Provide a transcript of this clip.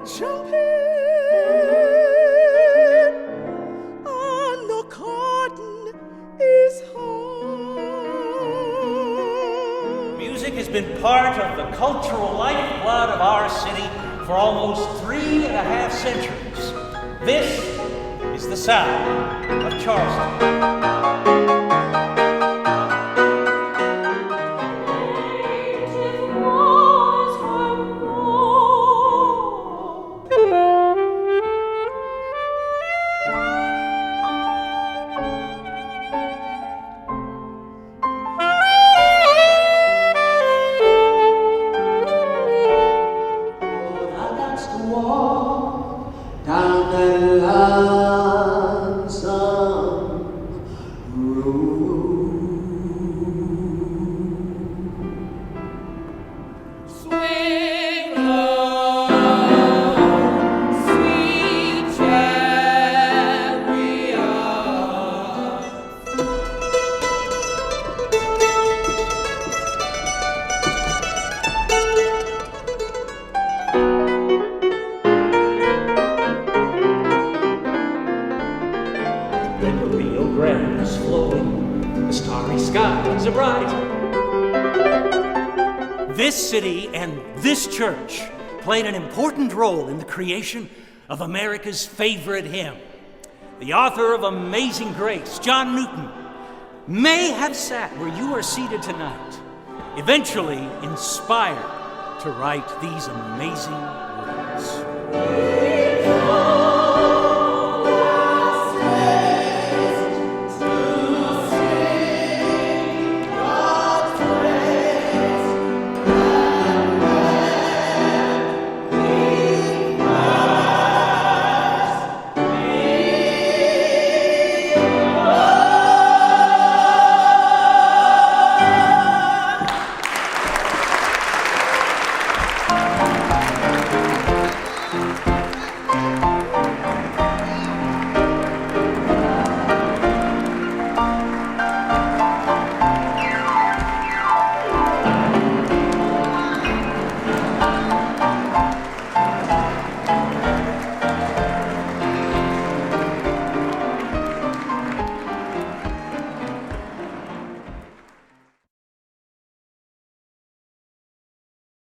jumping on the cotton is hard. Music has been part of the cultural lifeblood of our city for almost 3.5 centuries. This is the sound of Charleston. Down that lonesome road. Swing low, sweet chariot. When the Rio Grande is flowing, the starry skies are bright. This city and this church played an important role in the creation of America's favorite hymn. The author of Amazing Grace, John Newton, may have sat where you are seated tonight, eventually inspired to write these amazing words.